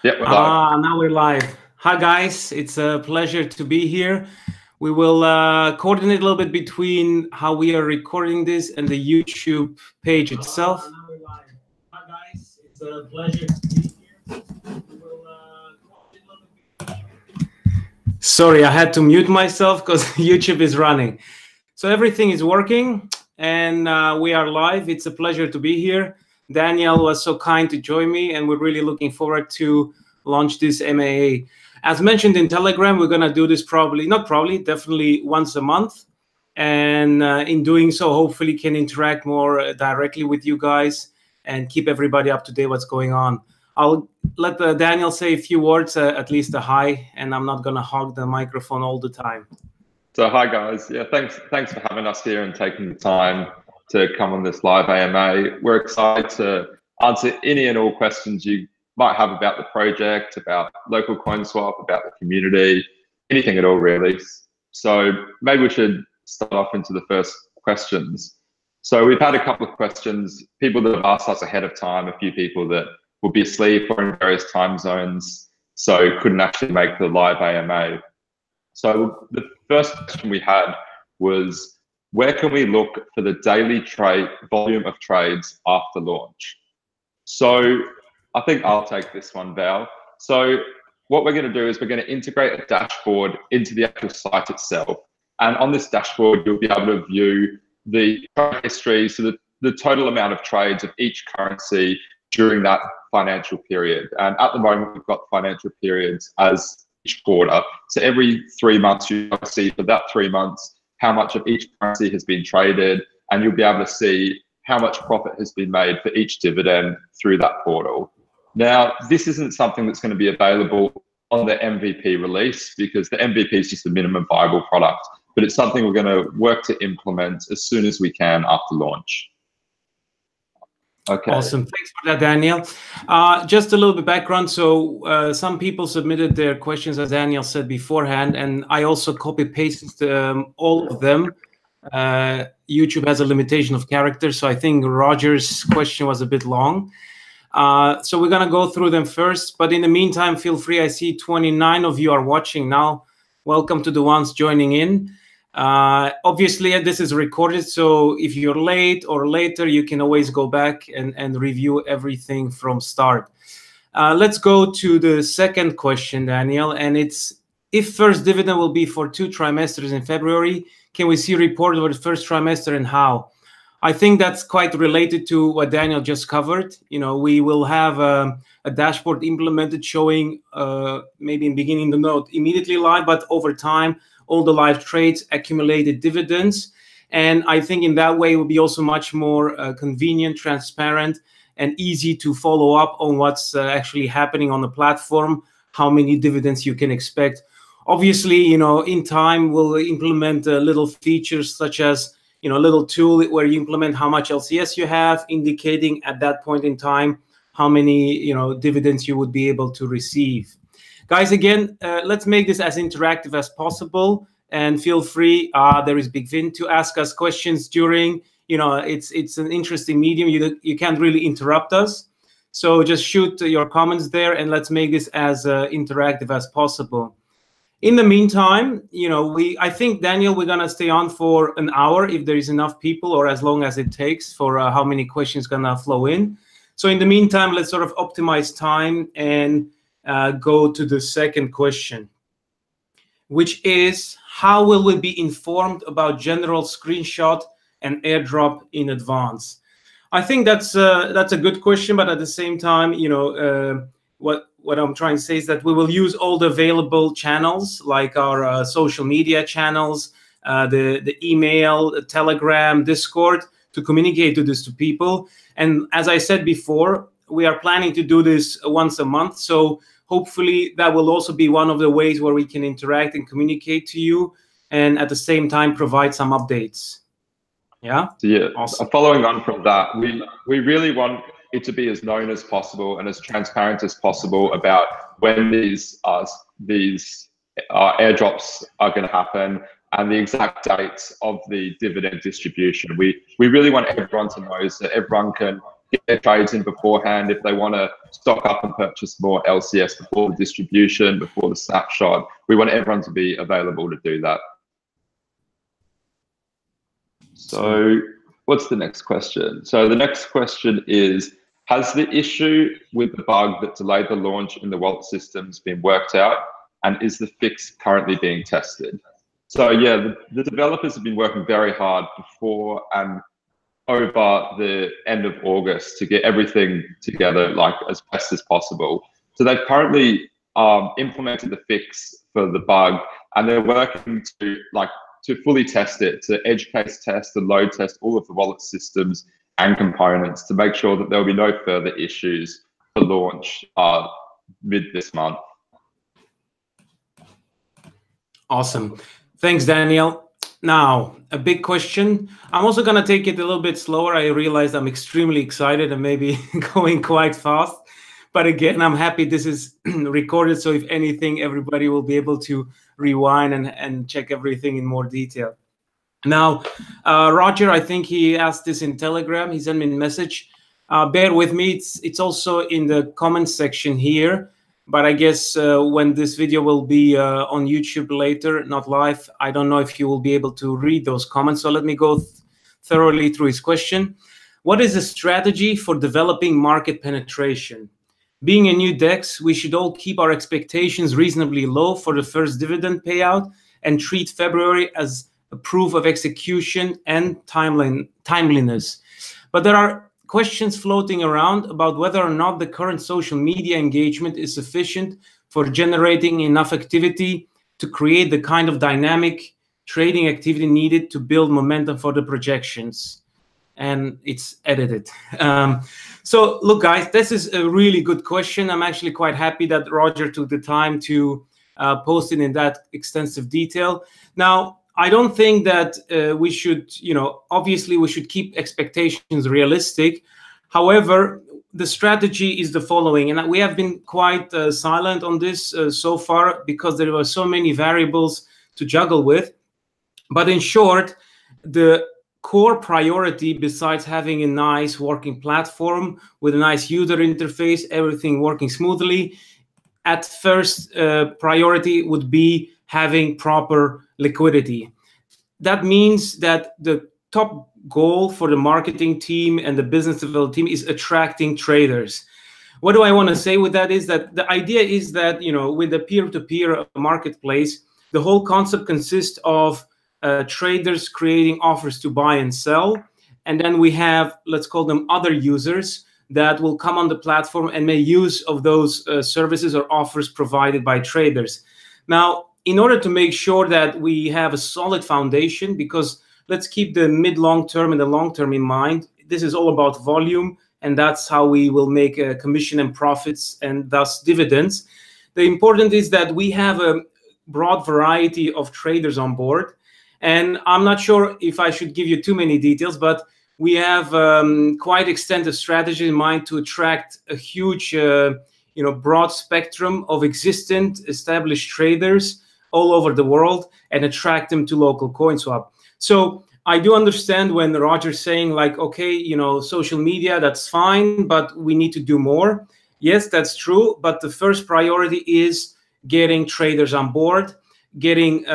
Yep, we're live. Now we're live. Hi guys, it's a pleasure to be here. We will coordinate a little bit between how we are recording this and the YouTube page itself. Now we're live. Hi guys, it's a pleasure to be here. We will coordinate a little bit. Sorry, I had to mute myself because YouTube is running. So everything is working and we are live. It's a pleasure to be here. Daniel was so kind to join me, and we're really looking forward to launch this MAA. As mentioned in Telegram, we're going to do this definitely once a month. And in doing so, hopefully can interact more directly with you guys and keep everybody up to date what's going on. I'll let Daniel say a few words, at least a hi, and I'm not going to hog the microphone all the time. So hi guys, yeah, thanks for having us here and taking the time to come on this live AMA. We're excited to answer any and all questions you might have about the project, about LocalCoinSwap, about the community, anything at all really. So maybe we should start off into the first questions. So we've had a couple of questions, people that have asked us ahead of time, a few people that will be asleep or in various time zones, so couldn't actually make the live AMA. So the first question we had was, where can we look for the daily trade volume of trades after launch? So I think I'll take this one, Val. So what we're going to do is we're going to integrate a dashboard into the actual site itself. And on this dashboard, you'll be able to view the trade history, so the total amount of trades of each currency during that financial period. And at the moment, we've got financial periods as each quarter. So every 3 months, you see for that 3 months, how much of each currency has been traded, and you'll be able to see how much profit has been made for each dividend through that portal. Now, this isn't something that's going to be available on the MVP release, because the MVP is just a minimum viable product, but it's something we're going to work to implement as soon as we can after launch. Okay. Awesome. Thanks for that, Daniel. Just a little bit background. So some people submitted their questions, as Daniel said beforehand, and I also copy-pasted all of them. YouTube has a limitation of characters, so I think Roger's question was a bit long. So we're going to go through them first. But in the meantime, feel free. I see 29 of you are watching now. Welcome to the ones joining in. Obviously, this is recorded, so if you're late or later, you can always go back and review everything from start. Let's go to the second question, Daniel, and it's, if first dividend will be for 2 trimesters in February, can we see a report over the first trimester and how? I think that's quite related to what Daniel just covered. You know, we will have a dashboard implemented showing maybe in beginning the note immediately live, but over time, all the live trades, accumulated dividends. And I think in that way, it will be also much more convenient, transparent, and easy to follow up on what's actually happening on the platform, how many dividends you can expect. Obviously, you know, in time, we'll implement little features such as, you know, a little tool where you implement how much LCS you have, indicating at that point in time how many, you know, dividends you would be able to receive. Guys, again, let's make this as interactive as possible, and feel free, there is Big Vin, to ask us questions during, you know, it's an interesting medium. You can't really interrupt us. So just shoot your comments there, and let's make this as interactive as possible. In the meantime, you know, I think, Daniel, we're going to stay on for an hour if there is enough people, or as long as it takes for how many questions going to flow in. So in the meantime, let's sort of optimize time and go to the second question, which is, how will we be informed about general screenshot and airdrop in advance? I think that's a good question, but at the same time, you know, what I'm trying to say is that we will use all the available channels, like our social media channels, the email, the Telegram, Discord, to communicate to people. And as I said before, we are planning to do this once a month. So hopefully that will also be one of the ways where we can interact and communicate to you, and at the same time provide some updates. Yeah. Yeah. Awesome. Following on from that, we really want it to be as known as possible and as transparent as possible about when these airdrops are going to happen and the exact dates of the dividend distribution. We really want everyone to know, so that everyone can get their trades in beforehand, if they want to stock up and purchase more LCS before the distribution, before the snapshot. We want everyone to be available to do that. So what's the next question? So the next question is, has the issue with the bug that delayed the launch in the wallet systems been worked out? And is the fix currently being tested? So yeah, the developers have been working very hard before and over the end of August to get everything together like as best as possible. So they've currently implemented the fix for the bug, and they're working to fully test it, to edge case test and load test all of the wallet systems and components to make sure that there will be no further issues for launch mid this month. Awesome. Thanks, Daniel. Now, a big question. I'm also going to take it a little bit slower. I realized I'm extremely excited and maybe going quite fast. But again, I'm happy this is recorded. So if anything, everybody will be able to rewind and check everything in more detail. Now, Roger, I think he asked this in Telegram. He sent me a message. Bear with me. It's also in the comments section here. But I guess when this video will be on YouTube later, not live, I don't know if you will be able to read those comments. So let me go thoroughly through his question. What is the strategy for developing market penetration? Being a new DEX, we should all keep our expectations reasonably low for the first dividend payout and treat February as a proof of execution and timeliness. But there are questions floating around about whether or not the current social media engagement is sufficient for generating enough activity to create the kind of dynamic trading activity needed to build momentum for the projections. And it's edited. So look, guys, this is a really good question. I'm actually quite happy that Roger took the time to post it in that extensive detail. Now, I don't think that we should, obviously we should keep expectations realistic. However, the strategy is the following, and we have been quite silent on this so far because there were so many variables to juggle with. But in short, the core priority, besides having a nice working platform with a nice user interface, everything working smoothly, at first priority would be having proper liquidity. That means that the top goal for the marketing team and the business development team is attracting traders. What do I want to say with that is that the idea is that, with the peer-to-peer marketplace, the whole concept consists of traders creating offers to buy and sell. And then we have, let's call them other users that will come on the platform and make use of those services or offers provided by traders. Now, in order to make sure that we have a solid foundation, because let's keep the mid-long term and the long term in mind, this is all about volume, and that's how we will make a commission and profits and thus dividends. The important is that we have a broad variety of traders on board. And I'm not sure if I should give you too many details, but we have quite extensive strategy in mind to attract a huge, broad spectrum of existing established traders all over the world and attract them to LocalCoinSwap. So I do understand when Roger's saying like, okay, social media, that's fine, but we need to do more. Yes, that's true. But the first priority is getting traders on board, getting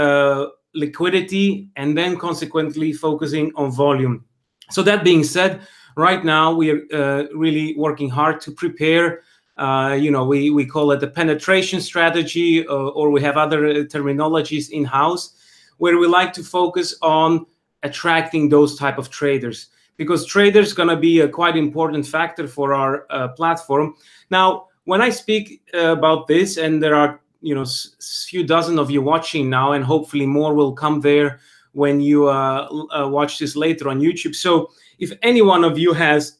liquidity, and then consequently focusing on volume. So that being said, right now we are really working hard to prepare. We call it the penetration strategy, or we have other terminologies in-house, where we like to focus on attracting those type of traders, because traders going to be a quite important factor for our platform. Now, when I speak about this, and there are few dozen of you watching now, and hopefully more will come there when you watch this later on YouTube. So if any one of you has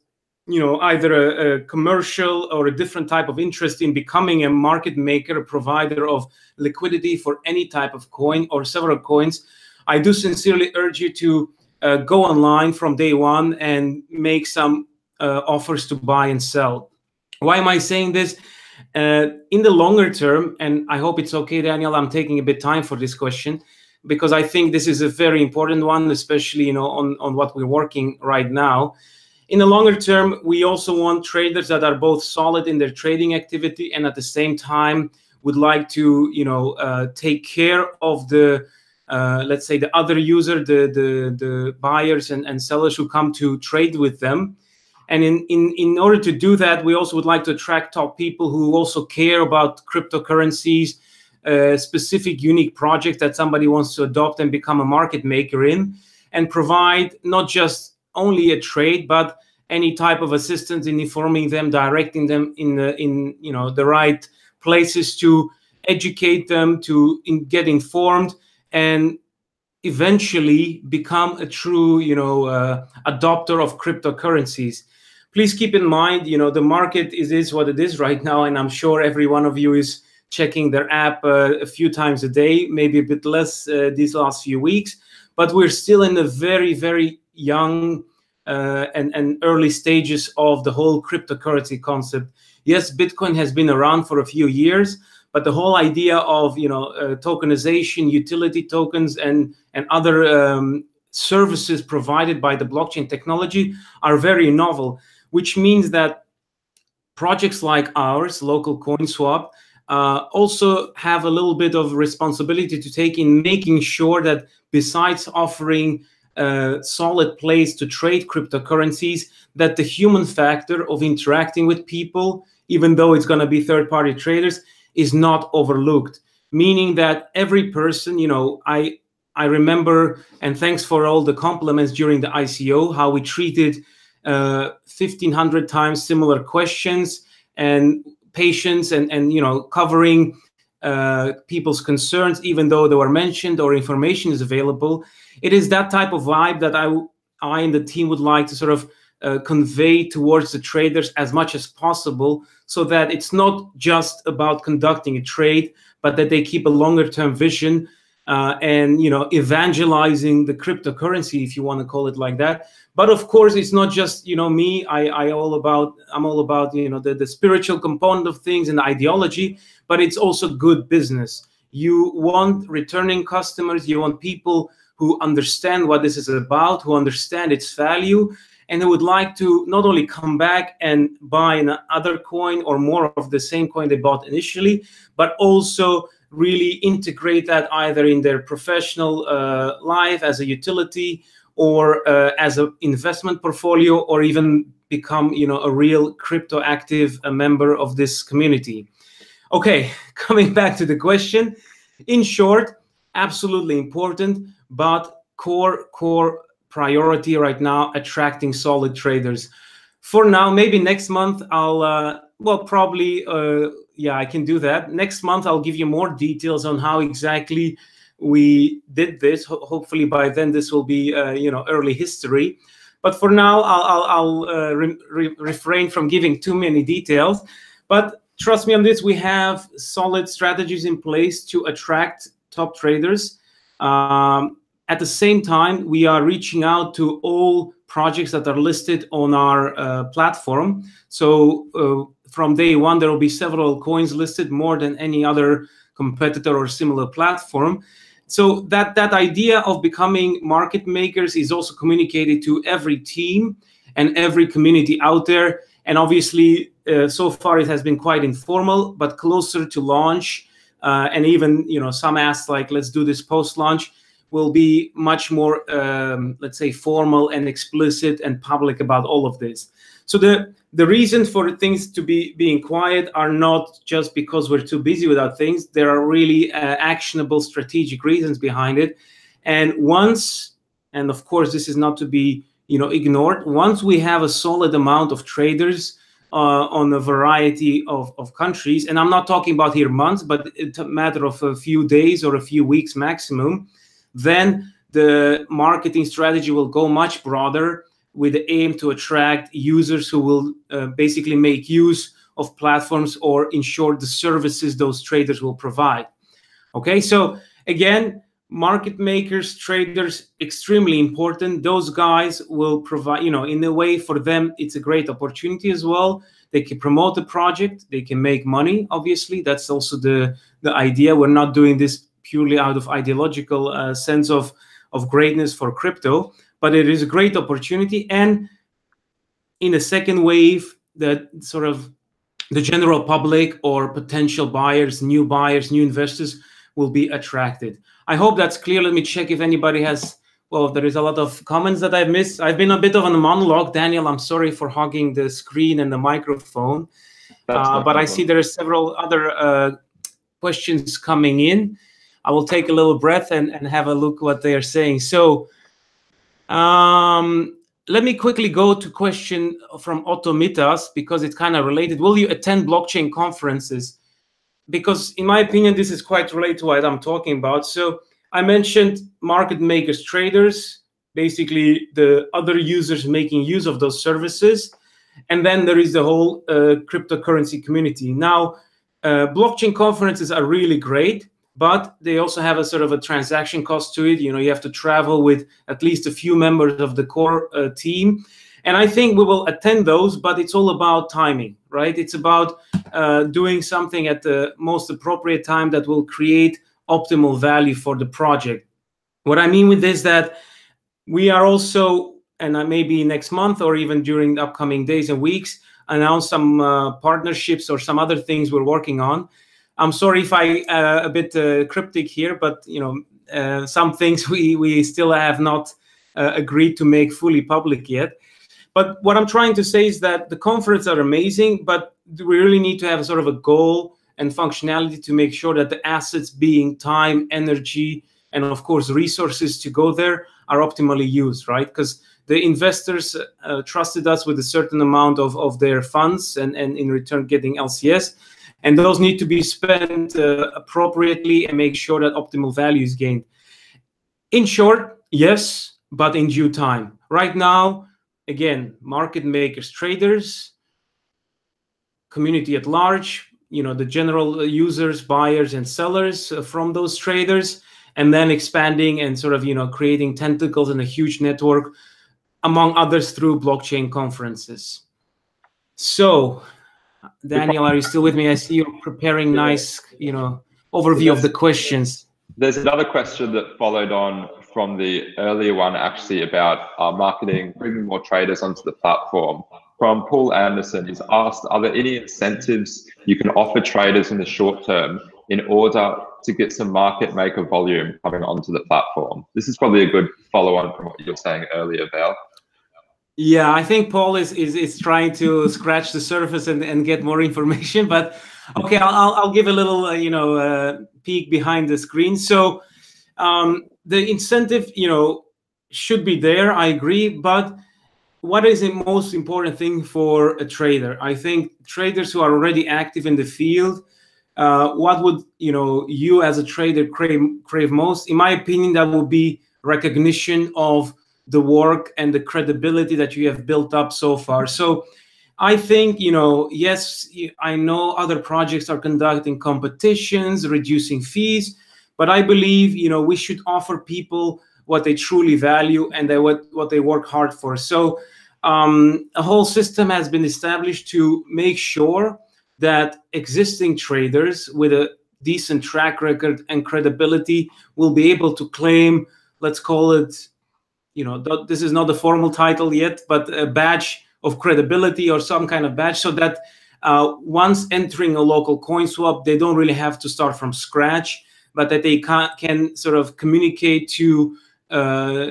either a commercial or a different type of interest in becoming a market maker, a provider of liquidity for any type of coin or several coins, I do sincerely urge you to go online from day one and make some offers to buy and sell. Why am I saying this? In the longer term, and I hope it's okay, Daniel, I'm taking a bit time for this question, because I think this is a very important one, especially on what we're working right now. In the longer term, we also want traders that are both solid in their trading activity and at the same time would like to, take care of the, let's say, the other user, the buyers and sellers who come to trade with them. And in order to do that, we also would like to attract top people who also care about cryptocurrencies, specific unique project that somebody wants to adopt and become a market maker in, and provide not just only a trade, but any type of assistance in informing them, directing them in the right places to educate them, to get informed, and eventually become a true adopter of cryptocurrencies. Please keep in mind, the market is what it is right now, and I'm sure every one of you is checking their app a few times a day, maybe a bit less these last few weeks, but we're still in the very, very young and early stages of the whole cryptocurrency concept. Yes, Bitcoin has been around for a few years, but the whole idea of tokenization, utility tokens, and other services provided by the blockchain technology are very novel, which means that projects like ours, LocalCoinSwap, also have a little bit of responsibility to take in making sure that besides offering a solid place to trade cryptocurrencies, that the human factor of interacting with people, even though it's going to be third-party traders, is not overlooked. Meaning that every person, I remember, and thanks for all the compliments during the ICO, how we treated 1,500 times similar questions and patience and covering people's concerns, even though they were mentioned or information is available. It is that type of vibe that I and the team would like to sort of convey towards the traders as much as possible, so that it's not just about conducting a trade, but that they keep a longer term vision and evangelizing the cryptocurrency, if you want to call it like that. But of course, it's not just me. I'm all about the spiritual component of things and the ideology, but it's also good business. You want returning customers. You want people who understand what this is about, who understand its value, and who would like to not only come back and buy another coin or more of the same coin they bought initially, but also really integrate that either in their professional life as a utility or as an investment portfolio, or even become a real crypto active member of this community. Okay, coming back to the question. In short, absolutely important, but core priority right now, attracting solid traders. For now, maybe next month I'll I can do that. Next month I'll give you more details on how exactly we did this. Hopefully by then this will be early history. But for now I'll refrain from giving too many details. But trust me on this, we have solid strategies in place to attract top traders. At the same time, we are reaching out to all projects that are listed on our platform. So from day one, there will be several coins listed, more than any other competitor or similar platform. So that idea of becoming market makers is also communicated to every team and every community out there. And obviously, so far it has been quite informal, but closer to launch, and even some asked like, let's do this post-launch, will be much more, let's say, formal and explicit and public about all of this. So the reasons for things to be being quiet are not just because we're too busy with our things. There are really actionable strategic reasons behind it. And of course, this is not to be ignored. Once we have a solid amount of traders on a variety of countries, and I'm not talking about here months, but it's a matter of a few days or a few weeks maximum, then the marketing strategy will go much broader with the aim to attract users who will basically make use of platforms or ensure the services those traders will provide. Okay, so again, market makers, traders, extremely important. Those guys will provide, in a way for them, it's a great opportunity as well. They can promote the project, they can make money, obviously. That's also the idea. We're not doing this purely out of ideological sense of greatness for crypto, but it is a great opportunity. And in a second wave, that sort of the general public or potential buyers, new investors will be attracted. I hope that's clear. Let me check if anybody has, well, there is a lot of comments that I've missed. I've been a bit of a monologue. Daniel, I'm sorry for hogging the screen and the microphone. But I see there are several other questions coming in. I will take a little breath and have a look what they are saying. So let me quickly go to question from Otto Mitas, because it's kind of related. Will you attend blockchain conferences? Because in my opinion, this is quite related to what I'm talking about. So I mentioned market makers, traders, basically the other users making use of those services. And then there is the whole cryptocurrency community. Now, blockchain conferences are really great, but they also have a sort of a transaction cost to it. You know, you have to travel with at least a few members of the core team. And I think we will attend those, but it's all about timing, right? It's about doing something at the most appropriate time that will create optimal value for the project. What I mean with this, that we are also, and maybe next month or even during the upcoming days and weeks, announce some partnerships or some other things we're working on. I'm sorry if I a bit cryptic here, but you know, some things we still have not agreed to make fully public yet. But what I'm trying to say is that the conferences are amazing, but we really need to have a sort of a goal and functionality to make sure that the assets, being time, energy, and of course resources to go there, are optimally used, right? Because the investors trusted us with a certain amount of their funds and in return getting LCS. And those need to be spent appropriately and make sure that optimal value is gained. In short, yes, but in due time. Right now, again, market makers, traders, community at large, you know, the general users, buyers and sellers from those traders, and then expanding and sort of, you know, creating tentacles in a huge network, among others, through blockchain conferences. So, Daniel, are you still with me? I see you're preparing nice, you know, overview of the questions. There's another question that followed on from the earlier one, actually, about marketing, bringing more traders onto the platform. From Paul Anderson, he's asked, are there any incentives you can offer traders in the short term in order to get some market maker volume coming onto the platform? This is probably a good follow-on from what you were saying earlier, Val. Yeah, I think Paul is trying to scratch the surface and get more information. But okay, I'll give a little you know peek behind the screen. So the incentive, you know, should be there. I agree, but what is the most important thing for a trader? I think traders who are already active in the field, what would, you know, you as a trader crave most? In my opinion, that will be recognition of the work and the credibility that you have built up so far. So I think, you know, yes, I know other projects are conducting competitions, reducing fees, but I believe, you know, we should offer people what they truly value and what they work hard for. So a whole system has been established to make sure that existing traders with a decent track record and credibility will be able to claim, let's call it, you know, this is not the formal title yet, but a badge of credibility or some kind of badge, so that once entering a local coin swap, they don't really have to start from scratch, but that they can sort of communicate to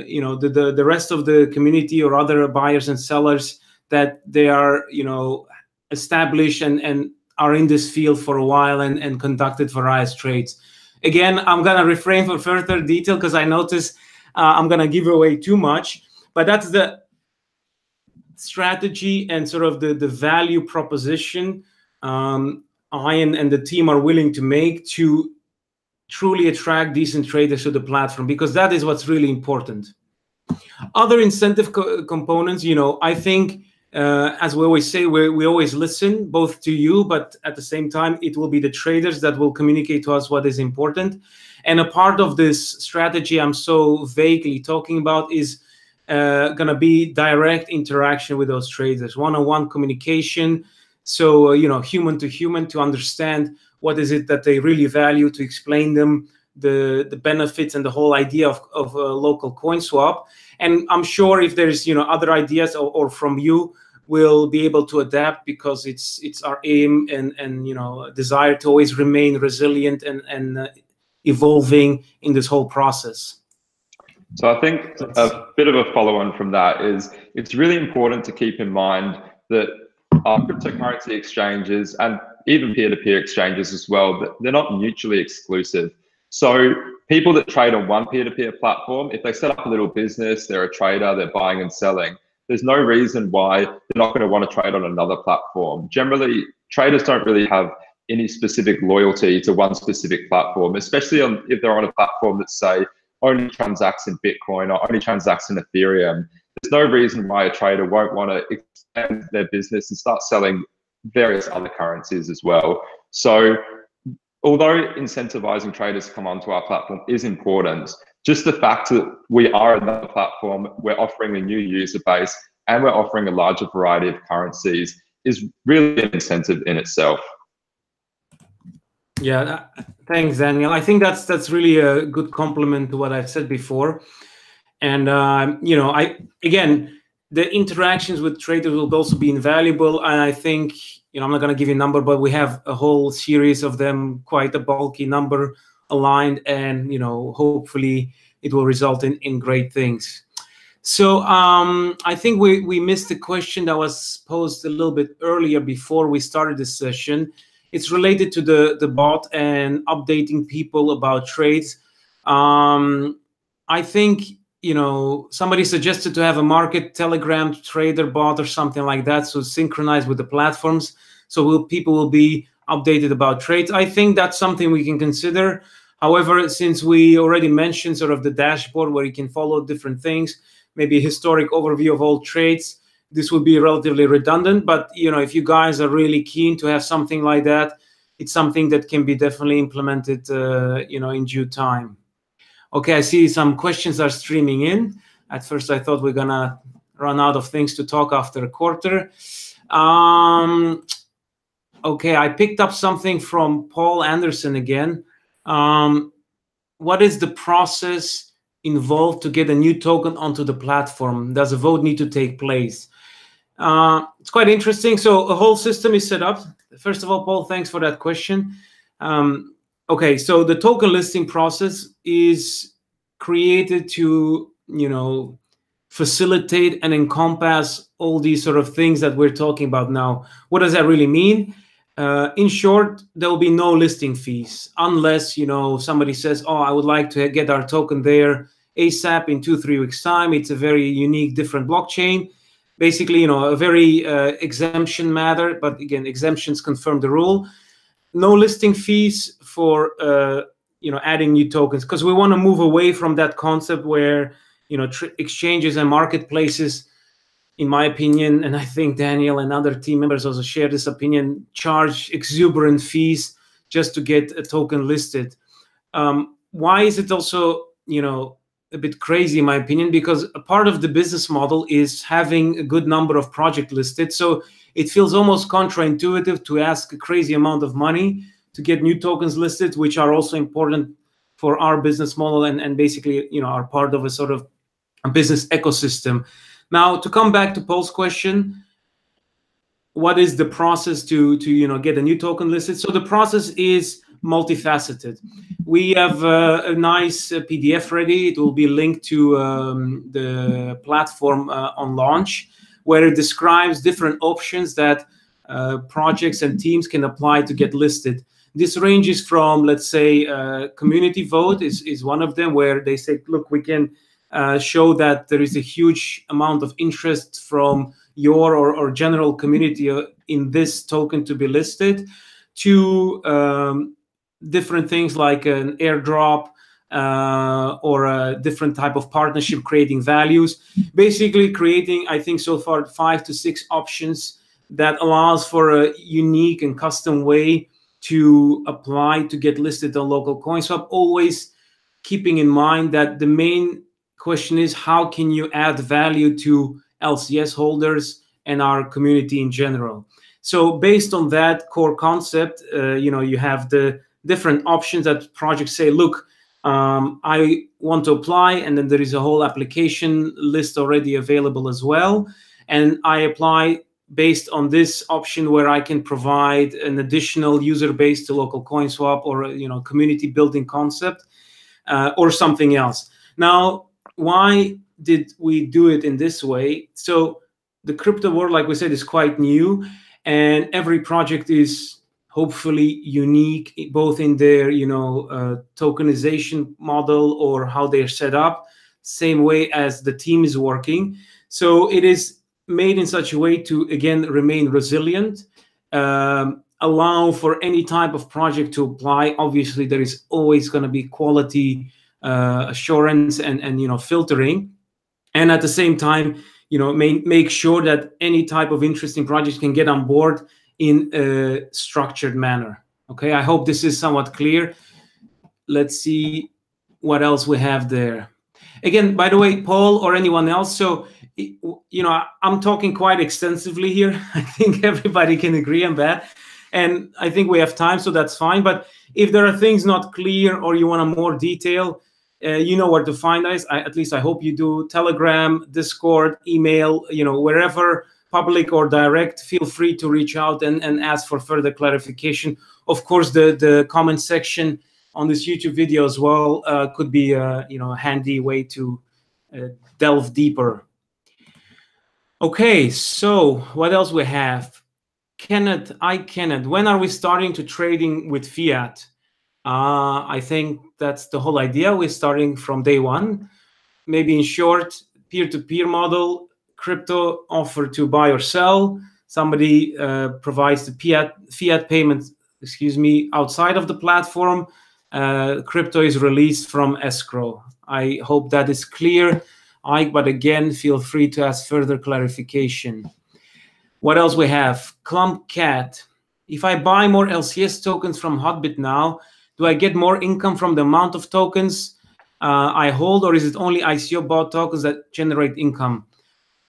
you know, the rest of the community or other buyers and sellers that they are, you know, established and are in this field for a while and conducted various trades. Again, I'm going to refrain from further detail because I notice I'm going to give away too much, but that's the strategy and sort of the value proposition I and the team are willing to make to truly attract decent traders to the platform, because that is what's really important. Other incentive components, you know, I think, as we always say, we always listen both to you, but at the same time, it will be the traders that will communicate to us what is important. And a part of this strategy I'm so vaguely talking about is going to be direct interaction with those traders, one-on-one communication. So, you know, human to human, to understand what is it that they really value, to explain them the benefits and the whole idea of a local coin swap. And I'm sure if there's, you know, other ideas or from you, will be able to adapt, because it's our aim and desire to always remain resilient and evolving in this whole process. So I think a bit of a follow-on from that is it's really important to keep in mind that cryptocurrency exchanges and even peer-to-peer exchanges as well, that they're not mutually exclusive. So people that trade on one peer-to-peer platform, if they set up a little business, they're a trader, they're buying and selling, there's no reason why they're not going to want to trade on another platform. Generally, traders don't really have any specific loyalty to one specific platform, especially if they're on a platform that, say, only transacts in Bitcoin or only transacts in Ethereum. There's no reason why a trader won't want to expand their business and start selling various other currencies as well. So although incentivizing traders to come onto our platform is important, just the fact that we are another platform, we're offering a new user base, and we're offering a larger variety of currencies is really an incentive in itself. Yeah, thanks, Daniel. I think that's really a good compliment to what I've said before. And again, the interactions with traders will also be invaluable. And I think, I'm not going to give you a number, but we have a whole series of them, quite a bulky number aligned, and hopefully it will result in great things. So I think we missed a question that was posed a little bit earlier before we started this session. It's related to the bot and updating people about trades. I think, somebody suggested to have a market Telegram trader bot or something like that, so synchronize with the platforms, so people will be updated about trades. I think that's something we can consider. However, since we already mentioned sort of the dashboard where you can follow different things, maybe a historic overview of all trades, this would be relatively redundant. But if you guys are really keen to have something like that, it's something that can be definitely implemented in due time. Okay, I see some questions are streaming in. At first I thought we're gonna run out of things to talk after a quarter. Okay, I picked up something from Paul Anderson again. What is the process involved to get a new token onto the platform? Does a vote need to take place? It's quite interesting. So a whole system is set up. First of all, Paul, thanks for that question. Okay, so the token listing process is created to, facilitate and encompass all these sort of things that we're talking about now. What does that really mean? In short, there will be no listing fees unless, somebody says, oh, I would like to get our token there ASAP in 2-3 weeks time. It's a very unique, different blockchain. Basically, a very exemption matter, but again, exemptions confirm the rule. No listing fees for, adding new tokens, because we want to move away from that concept where, exchanges and marketplaces, in my opinion, and I think Daniel and other team members also share this opinion, charge exuberant fees just to get a token listed. Why is it also, a bit crazy, in my opinion? Because a part of the business model is having a good number of projects listed. So it feels almost counterintuitive to ask a crazy amount of money to get new tokens listed, which are also important for our business model and basically, are part of a sort of a business ecosystem. Now, to come back to Paul's question, what is the process to get a new token listed? So the process is multifaceted. We have a nice PDF ready. It will be linked to the platform on launch, where it describes different options that projects and teams can apply to get listed. This ranges from, let's say, community vote is one of them, where they say, look, we can show that there is a huge amount of interest from your or general community in this token to be listed, to different things like an airdrop or a different type of partnership creating values. Basically creating, I think so far, 5 to 6 options that allows for a unique and custom way to apply to get listed on LocalCoinSwap, always keeping in mind that the main question is how can you add value to LCS holders and our community in general. So based on that core concept, you have the different options that projects say, look, I want to apply, and then there is a whole application list already available as well. And I apply based on this option where I can provide an additional user base to LocalCoinSwap, or community building concept, or something else. Now, why did we do it in this way? So the crypto world, like we said, is quite new, and every project is hopefully unique, both in their tokenization model or how they're set up, same way as the team is working. So it is made in such a way to, again, remain resilient, allow for any type of project to apply. Obviously, there is always going to be quality assurance and filtering, and at the same time, make sure that any type of interesting project can get on board in a structured manner. Okay, I hope this is somewhat clear. Let's see what else we have there. Again, by the way, Paul or anyone else, so I'm talking quite extensively here. I think everybody can agree on that, and I think we have time, so that's fine. But if there are things not clear or you want a more detail, you know where to find us. At least I hope you do. Telegram, Discord, email, wherever, public or direct, feel free to reach out and ask for further clarification. Of course, the comment section on this YouTube video as well could be a handy way to delve deeper. Okay, so what else we have? Kenneth, when are we starting to trading with fiat? I think that's the whole idea. We're starting from day one. Maybe in short, peer-to-peer model, crypto offer to buy or sell. Somebody provides the fiat payment, outside of the platform. Crypto is released from escrow. I hope that is clear. But again, feel free to ask further clarification. What else we have? Clumpcat. If I buy more LCS tokens from Hotbit now, do I get more income from the amount of tokens I hold, or is it only ICO bought tokens that generate income?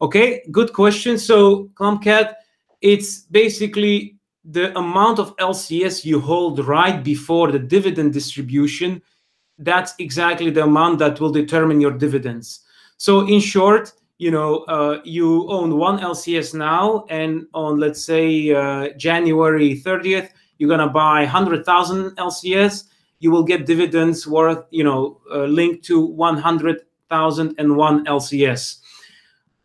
Okay, good question. So Clumpcat, it's basically the amount of LCS you hold right before the dividend distribution. That's exactly the amount that will determine your dividends. So in short, you own one LCS now, and on, let's say, January 30th, you're going to buy 100,000 LCS. You will get dividends worth, linked to 100,001 LCS.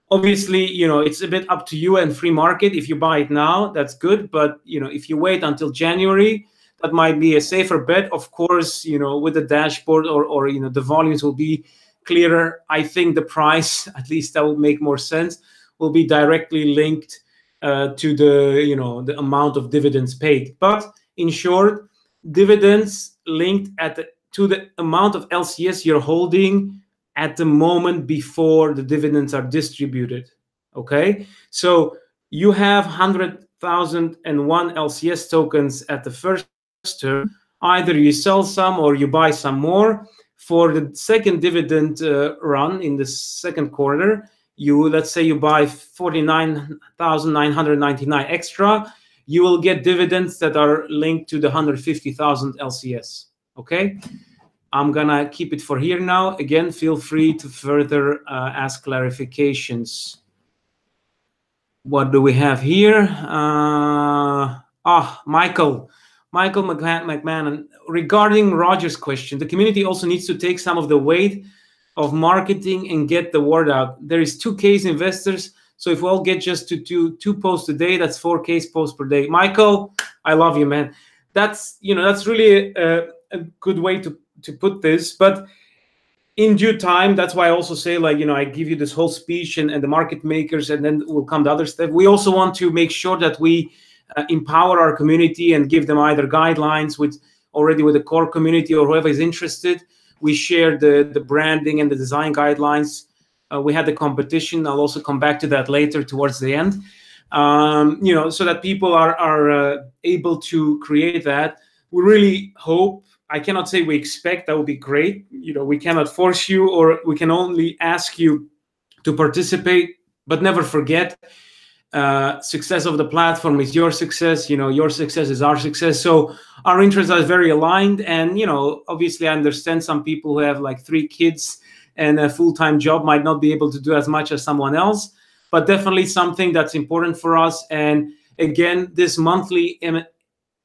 Obviously, it's a bit up to you and free market. If you buy it now, that's good. But, if you wait until January, that might be a safer bet. Of course, with the dashboard or the volumes will be clearer. I think the price, at least that would make more sense, will be directly linked to the the amount of dividends paid. But in short, dividends linked to the amount of LCS you're holding at the moment before the dividends are distributed. Okay, so you have 100,001 LCS tokens at the first term. Either you sell some or you buy some more. For the second dividend run in the second quarter, let's say you buy 49,999 extra, you will get dividends that are linked to the 150,000 LCS. Okay, I'm gonna keep it for here now. Again, feel free to further ask clarifications. What do we have here? Michael McMahon, regarding Roger's question, the community also needs to take some of the weight of marketing and get the word out. There is 2K investors, so if we all get just to two posts a day, that's 4K posts per day. Michael, I love you, man. That's that's really a good way to put this. But in due time, that's why I also say, I give you this whole speech and the market makers, and then will come the other stuff. We also want to make sure that we empower our community and give them either guidelines with the core community or whoever is interested. We share the branding and the design guidelines. We had the competition. I'll also come back to that later towards the end. So that people are able to create that. We really hope. I cannot say we expect. That would be great. We cannot force you, or we can only ask you to participate. But never forget, success of the platform is your success. Your success is our success. So our interests are very aligned. And obviously, I understand some people who have 3 kids and a full-time job might not be able to do as much as someone else. but definitely something that's important for us. And again, this monthly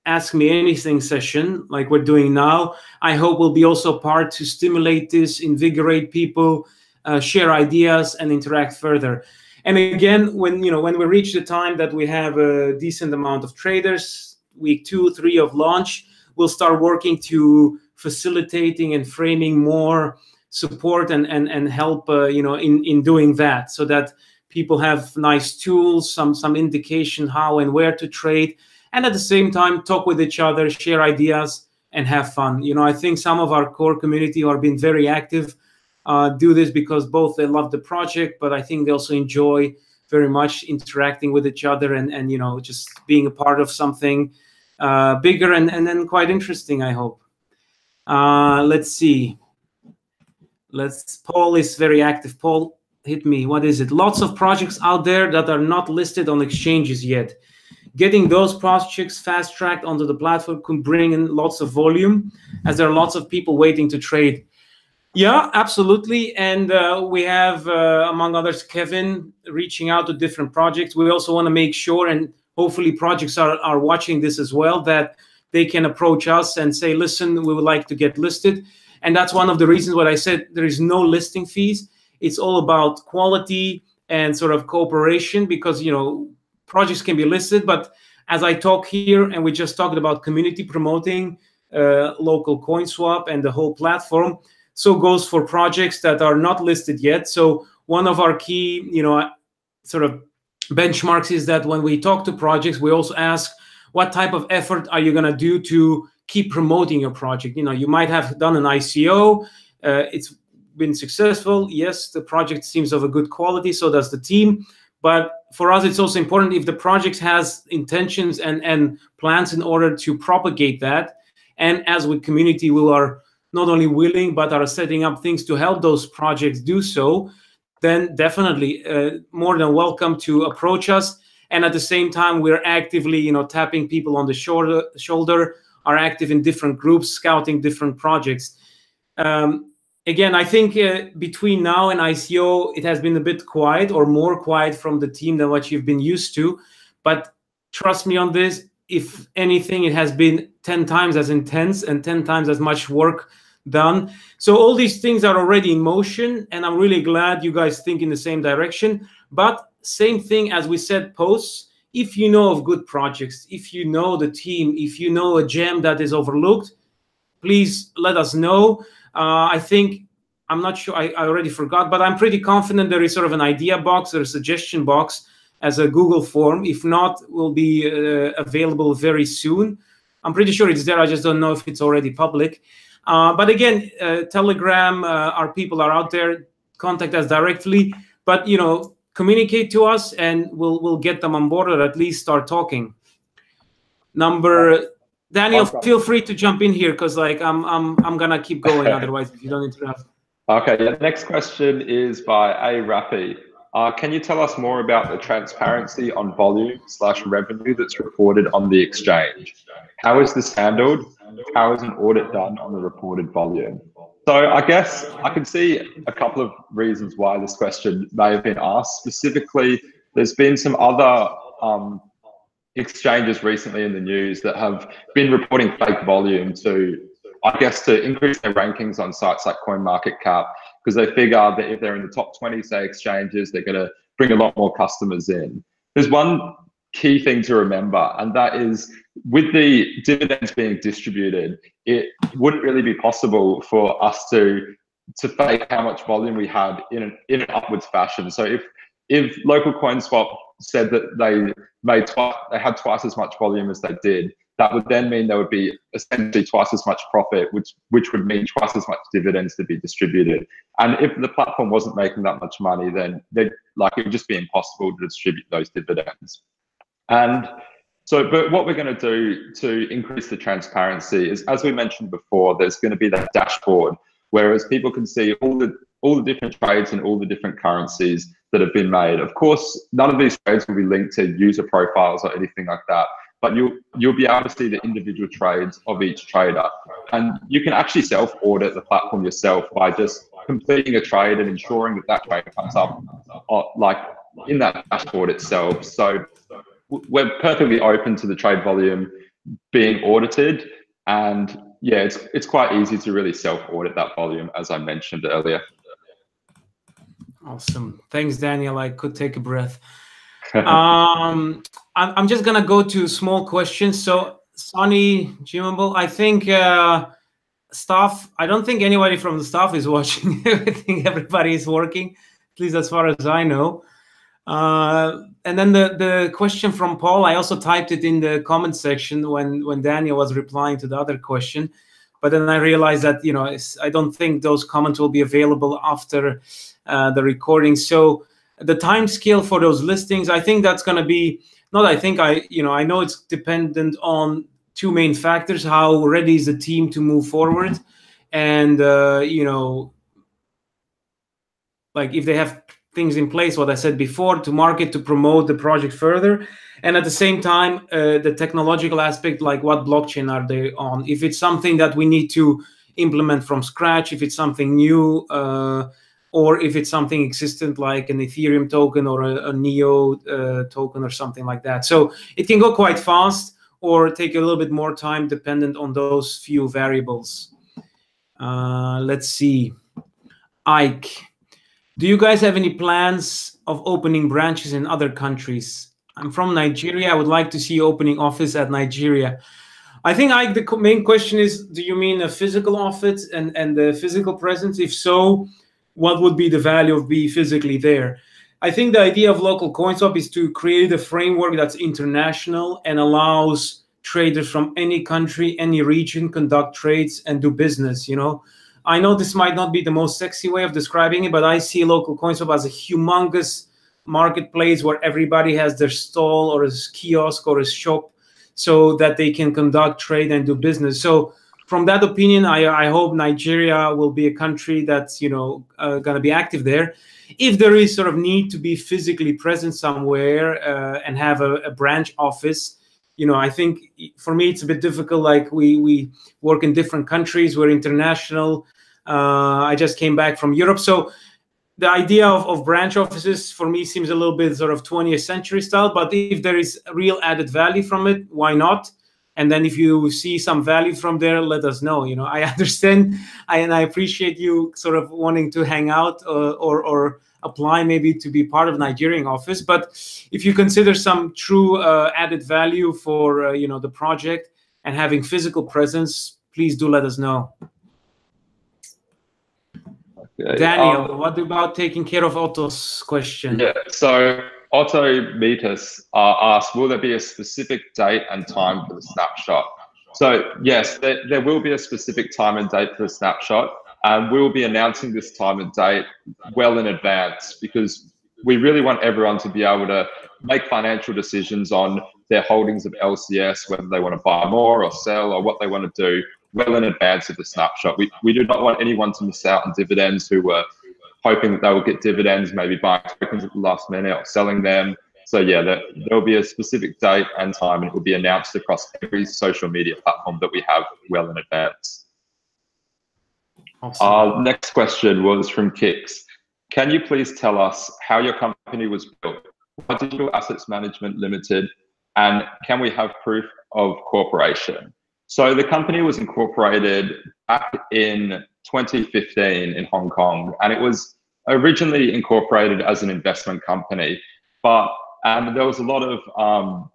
Ask Me Anything session, like we're doing now, I hope will be also part to stimulate this, invigorate people, share ideas, and interact further. And again, when we reach the time that we have a decent amount of traders, week 2, 3 of launch, we'll start working to facilitating and framing more support and help in doing that, so that people have nice tools, some indication how and where to trade, and at the same time talk with each other, share ideas, and have fun. I think some of our core community who are being very active do this because both they love the project, but I think they also enjoy very much interacting with each other and just being a part of something bigger and then quite interesting, I hope. Let's see. Paul is very active. Paul, hit me. What is it? Lots of projects out there that are not listed on exchanges yet. Getting those projects fast-tracked onto the platform could bring in lots of volume, as there are lots of people waiting to trade. Yeah, absolutely. And we have, among others, Kevin reaching out to different projects. We also want to make sure, and hopefully projects are watching this as well, that they can approach us and say, listen, we would like to get listed. And that's one of the reasons what I said, there is no listing fees. It's all about quality and sort of cooperation, because, projects can be listed. But as I talk here, and we just talked about community promoting LocalCoinSwap and the whole platform, so goes for projects that are not listed yet. So one of our key, sort of benchmarks is that when we talk to projects, we also ask, what type of effort are you going to do to keep promoting your project? You might have done an ICO. It's been successful. Yes, the project seems of a good quality. So does the team. But for us, it's also important if the project has intentions and plans in order to propagate that. And as with community, we are not only willing, but are setting up things to help those projects do so, then definitely more than welcome to approach us. And at the same time, we're actively, tapping people on the shoulder, are active in different groups, scouting different projects. Again, I think between now and ICO, it has been a bit quiet, or more quiet from the team than what you've been used to. But trust me on this, if anything, it has been 10 times as intense and 10 times as much work done. So all these things are already in motion, and I'm really glad you guys think in the same direction. But same thing as we said, posts, if you know of good projects, if you know the team, if you know a gem that is overlooked, please let us know. I think, I'm not sure, I already forgot, but I'm pretty confident there is sort of an idea box or a suggestion box as a Google form. If not, will be available very soon. I'm pretty sure it's there. I just don't know if it's already public. But again, Telegram, our people are out there. Contact us directly. But communicate to us, and we'll get them on board, or at least start talking. Daniel, feel free to jump in here, because I'm gonna keep going otherwise if you don't interrupt. Okay. The next question is by A. Rafi. Can you tell us more about the transparency on volume/revenue that's reported on the exchange? How is this handled? How is an audit done on the reported volume? So I guess I can see a couple of reasons why this question may have been asked. Specifically, there's been some other exchanges recently in the news that have been reporting fake volume to, I guess, to increase their rankings on sites like CoinMarketCap, because they figure that if they're in the top 20, say, exchanges, they're going to bring a lot more customers in. There's one key thing to remember, and that is, with the dividends being distributed, it wouldn't really be possible for us to fake how much volume we had in an upwards fashion. So if LocalCoinSwap said that they had twice as much volume as they did, that would then mean there would be essentially twice as much profit, which would mean twice as much dividends to be distributed. And if the platform wasn't making that much money, then it would just be impossible to distribute those dividends. And so, but what we're going to do to increase the transparency is, as we mentioned before, there's going to be that dashboard, whereas people can see all the different trades and all the different currencies that have been made. Of course, none of these trades will be linked to user profiles or anything like that, but you'll be able to see the individual trades of each trader. And you can actually self-audit the platform yourself by just completing a trade and ensuring that trade comes up in that dashboard itself. So we're perfectly open to the trade volume being audited, and yeah, it's quite easy to really self-audit that volume, as I mentioned earlier. Awesome. Thanks, Daniel. I could take a breath. I'm just going to go to small questions. So, Sonny, Jimable, I think staff, I don't think anybody from the staff is watching. I think everybody is working, at least as far as I know. And then the question from Paul, I also typed it in the comment section when Daniel was replying to the other question. But then I realized that, you know, I don't think those comments will be available after the recording. So the time scale for those listings, I think that's going to be, I know it's dependent on two main factors: how ready is the team to move forward, and like if they have things in place, what I said before, to market, to promote the project further. And at the same time, the technological aspect, like what blockchain are they on? If it's something that we need to implement from scratch, if it's something new, or if it's something existent like an Ethereum token or a Neo token or something like that. So it can go quite fast or take a little bit more time dependent on those few variables. Let's see. Ike, do you guys have any plans of opening branches in other countries? I'm from Nigeria. I would like to see opening office at Nigeria. I think, Ike, the main question is, do you mean a physical office and the physical presence? If so, what would be the value of being physically there? I think the idea of LocalCoinSwap is to create a framework that's international and allows traders from any country, any region, conduct trades and do business, you know. I know this might not be the most sexy way of describing it, but I see LocalCoinSwap as a humongous marketplace where everybody has their stall or a kiosk or a shop so that they can conduct trade and do business. So from that opinion, I hope Nigeria will be a country that's, going to be active there. If there is sort of need to be physically present somewhere and have a branch office, I think for me it's a bit difficult. Like we work in different countries, we're international. I just came back from Europe. So the idea of branch offices for me seems a little bit sort of 20th century style, but if there is real added value from it, why not? And then if you see some value from there, let us know. I understand and I appreciate you sort of wanting to hang out or apply maybe to be part of Nigerian office. But if you consider some true added value for the project and having physical presence, please do let us know. Okay. Daniel, what about taking care of Otto's question? Yeah, so Otto Metis asked, will there be a specific date and time for the snapshot? So yes, there will be a specific time and date for the snapshot. And we'll be announcing this time and date well in advance because we really want everyone to be able to make financial decisions on their holdings of LCS, whether they want to buy more or sell or what they want to do well in advance of the snapshot. We do not want anyone to miss out on dividends who were hoping that they will get dividends, maybe buying tokens at the last minute or selling them. So yeah, there'll be a specific date and time, and it will be announced across every social media platform that we have well in advance. Awesome. Next question was from Kix. Can you please tell us how your company was built? What Digital Assets Management Limited, and can we have proof of corporation? So the company was incorporated back in 2015 in Hong Kong, and it was originally incorporated as an investment company, but there was a lot of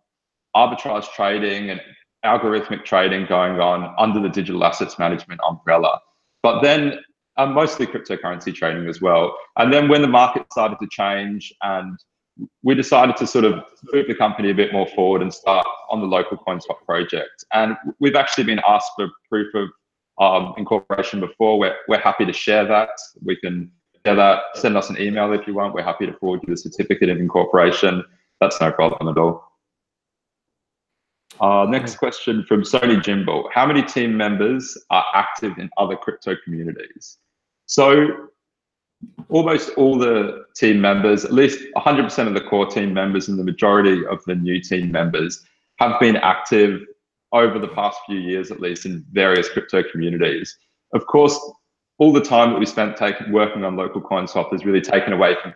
arbitrage trading and algorithmic trading going on under the Digital Assets Management umbrella. But then mostly cryptocurrency trading as well. And then when the market started to change and we decided to sort of move the company a bit more forward and start on the LocalCoinSwap project. And we've actually been asked for proof of incorporation before. We're happy to share that. We can share that, send us an email if you want. We're happy to forward you the certificate of incorporation. That's no problem at all. Next question from Sony Jimbo. How many team members are active in other crypto communities? So almost all the team members, at least 100% of the core team members and the majority of the new team members have been active over the past few years, at least in various crypto communities. Of course, all the time that we spent working on LocalCoinSwap is really taken away from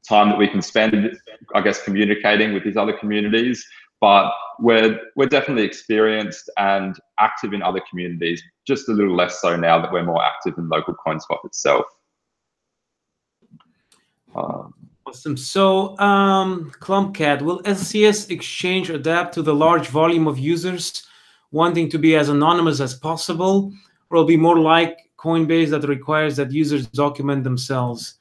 time that we can spend, I guess, communicating with these other communities. But we're definitely experienced and active in other communities, just a little less so now that we're more active in LocalCoinSwap itself. Awesome. So, Clumpcat, will LCS exchange adapt to the large volume of users wanting to be as anonymous as possible, or will be more like Coinbase that requires that users document themselves?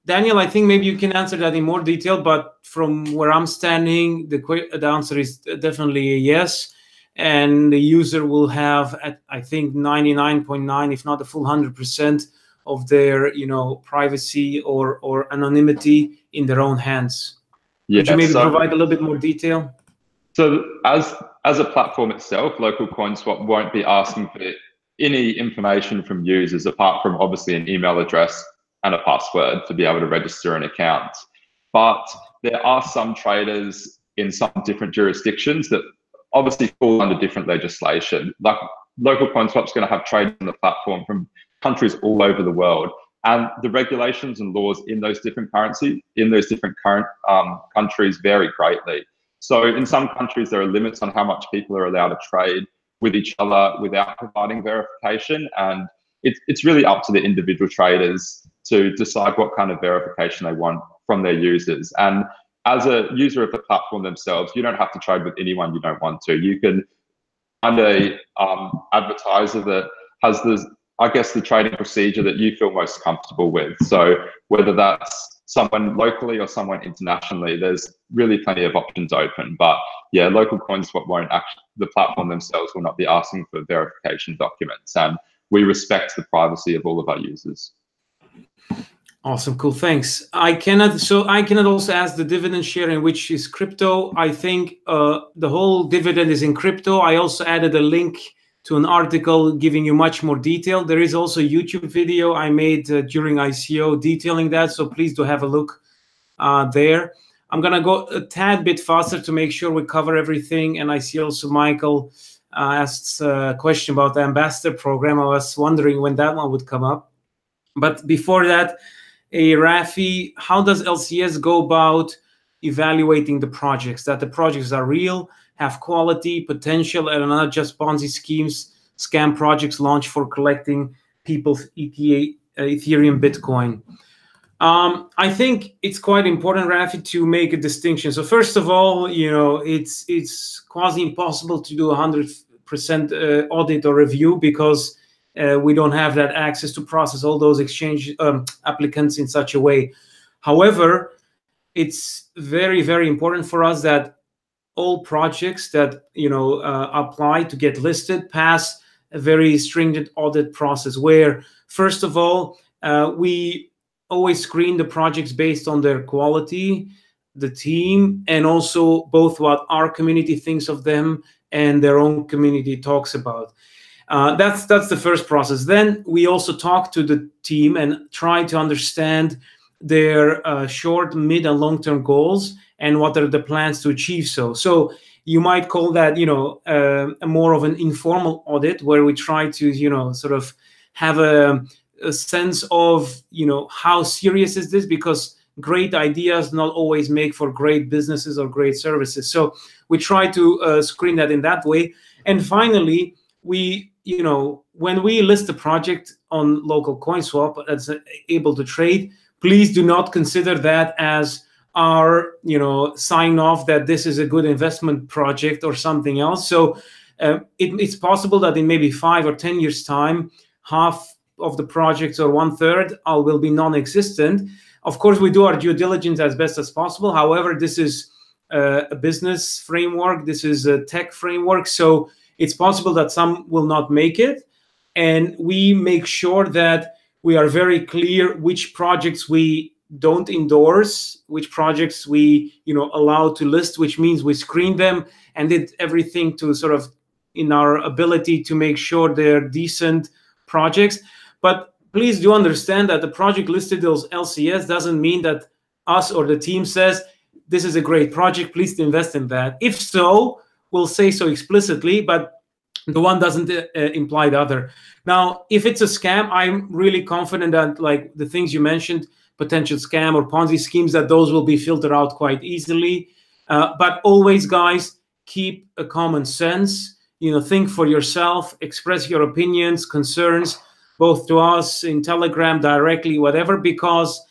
Daniel, I think maybe you can answer that in more detail, but from where I'm standing, the answer is definitely a yes. And the user will have, I think, 99.9, if not the full 100% of their, privacy or anonymity in their own hands. Yeah, could you maybe provide a little bit more detail? So as a platform itself, LocalCoinSwap won't be asking for any information from users apart from obviously an email address and a password to be able to register an account. But there are some traders in some different jurisdictions that obviously fall under different legislation. Like LocalCoinSwap's going to have traders on the platform from countries all over the world, and the regulations and laws in those different countries vary greatly. So in some countries, there are limits on how much people are allowed to trade with each other without providing verification, and it's really up to the individual traders to decide what kind of verification they want from their users. And as a user of the platform themselves, you don't have to trade with anyone you don't want to. You can find a advertiser that has the trading procedure that you feel most comfortable with. So whether that's someone locally or someone internationally, there's really plenty of options open. But yeah, LocalCoinSwap won't the platform themselves will not be asking for verification documents, and we respect the privacy of all of our users. Awesome, cool, thanks. I cannot also ask the dividend share in which is crypto. I think the whole dividend is in crypto. I also added a link to an article giving you much more detail. There is also a YouTube video I made during ICO detailing that, so please do have a look there. I'm gonna go a tad bit faster to make sure we cover everything, and I see also Michael asked a question about the ambassador program. I was wondering when that one would come up. But before that, Rafi, how does LCS go about evaluating the projects, that the projects are real, have quality, potential, and are not just Ponzi schemes, scam projects launched for collecting people's Ethereum, Bitcoin? I think it's quite important, Rafi, to make a distinction. So first of all, it's quasi impossible to do 100% audit or review because we don't have that access to process all those exchange applicants in such a way. However, it's very, very important for us that all projects that apply to get listed pass a very stringent audit process where, first of all, we always screen the projects based on their quality, the team, and also both what our community thinks of them and their own community talks about. That's the first process. Then we also talk to the team and try to understand their short, mid, and long-term goals and what are the plans to achieve so. So you might call that, a more of an informal audit where we try to, sort of have a sense of, how serious is this, because great ideas not always make for great businesses or great services. So we try to screen that in that way. And finally, we, when we list a project on LocalCoinSwap that's able to trade, please do not consider that as our, sign off that this is a good investment project or something else. So it's possible that in maybe 5 or 10 years' time, half of the projects or 1/3 will be non-existent. Of course, we do our due diligence as best as possible. However, this is a business framework. This is a tech framework. So it's possible that some will not make it. And we make sure that we are very clear which projects we don't endorse, which projects we, allow to list, which means we screen them and did everything to sort of in our ability to make sure they're decent projects. But please do understand that the project listed as LCS doesn't mean that us or the team says, this is a great project, please invest in that. If so, we'll say so explicitly, but the one doesn't imply the other. Now, if it's a scam, I'm really confident that, like the things you mentioned, potential scam or Ponzi schemes, that those will be filtered out quite easily. But always, guys, keep a common sense. Think for yourself, express your opinions, concerns, both to us in Telegram, directly, whatever, because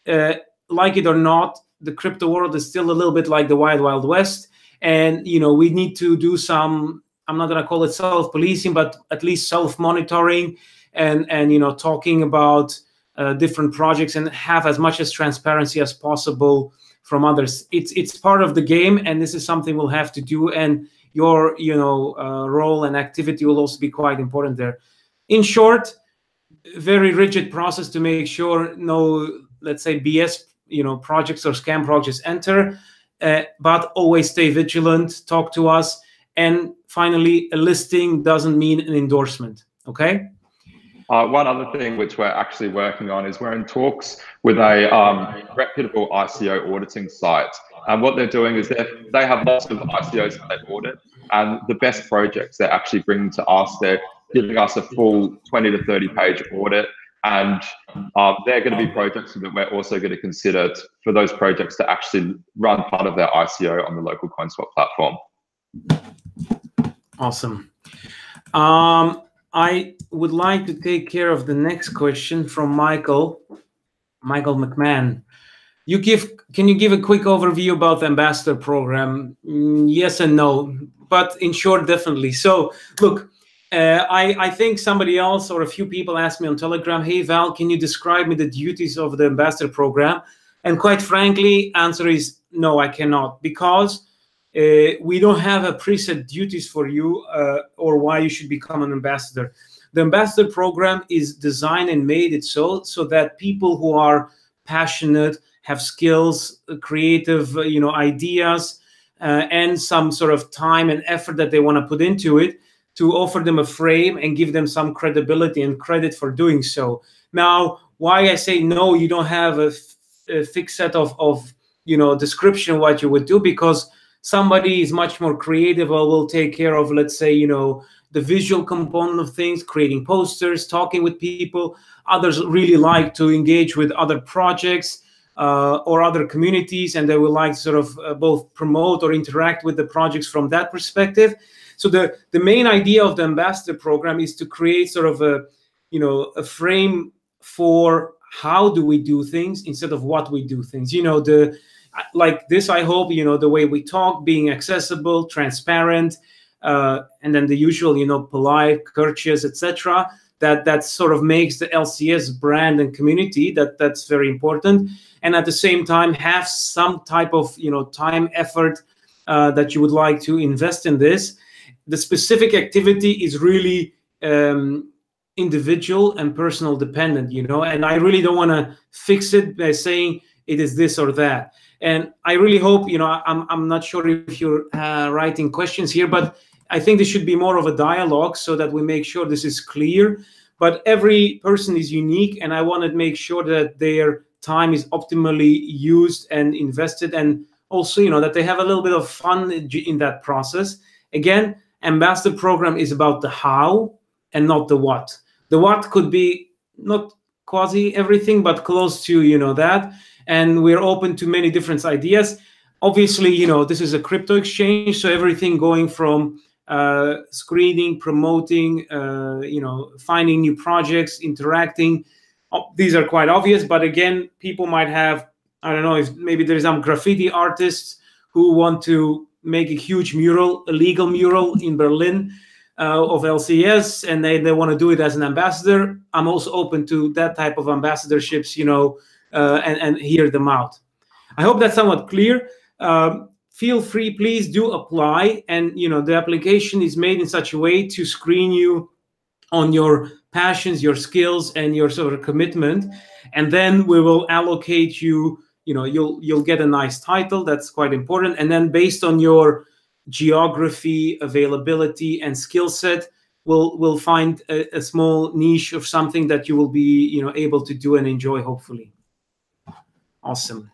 like it or not, the crypto world is still a little bit like the wild, wild west. And, we need to do some, I'm not going to call it self-policing, but at least self-monitoring and talking about different projects and have as much as transparency as possible from others. It's part of the game, and this is something we'll have to do. And your, role and activity will also be quite important there. In short, very rigid process to make sure no, let's say, BS, projects or scam projects enter, but always stay vigilant, talk to us. And finally, a listing doesn't mean an endorsement, okay? One other thing which we're actually working on is we're in talks with a reputable ICO auditing site. And what they're doing is they have lots of ICOs that they audit, and the best projects they're actually bringing to us. They're giving us a full 20 to 30 page audit, and they're going to be projects that we're also going to consider for those projects to actually run part of their ICO on the LocalCoinSwap platform. Awesome. I would like to take care of the next question from Michael McMahon. Can you give a quick overview about the ambassador program? Yes and no, but in short, definitely. So look, I think somebody else or a few people asked me on Telegram, hey Val, can you describe me the duties of the ambassador program? And quite frankly, answer is no, I cannot, because we don't have a preset duties for you or why you should become an ambassador. The ambassador program is designed and made it so that people who are passionate, have skills, creative, ideas, and some sort of time and effort that they want to put into it, to offer them a frame and give them some credibility and credit for doing so. Now, why I say no, you don't have a fixed set of description what you would do, because somebody is much more creative or will take care of, let's say, the visual component of things, creating posters, talking with people. Others really like to engage with other projects or other communities, and they will like to sort of both promote or interact with the projects from that perspective. So the main idea of the ambassador program is to create sort of a frame for how do we do things instead of what we do things. Like this, I hope, the way we talk, being accessible, transparent, and then the usual, polite, courteous, etc. That sort of makes the LCS brand and community, that's very important. And at the same time, have some type of, time, effort that you would like to invest in this. The specific activity is really individual and personal dependent, and I really don't want to fix it by saying it is this or that. And I really hope, I'm not sure if you're writing questions here, but I think this should be more of a dialogue so that we make sure this is clear. But every person is unique, and I want to make sure that their time is optimally used and invested, and also, that they have a little bit of fun in that process. Again, ambassador program is about the how and not the what. The what could be not quasi everything, but close to, that. And we're open to many different ideas. Obviously, this is a crypto exchange, so everything going from screening, promoting, finding new projects, interacting. These are quite obvious, but again, people might have, I don't know, if maybe there's some graffiti artists who want to make a huge mural, a legal mural in Berlin of LCS, and they want to do it as an ambassador. I'm also open to that type of ambassadorships, and hear them out. I hope that's somewhat clear. Feel free, please do apply. And, the application is made in such a way to screen you on your passions, your skills, and your sort of commitment. And then we will allocate you, you'll get a nice title. That's quite important. And then based on your geography, availability, and skill set, we'll find a small niche of something that you will be, able to do and enjoy, hopefully. Awesome.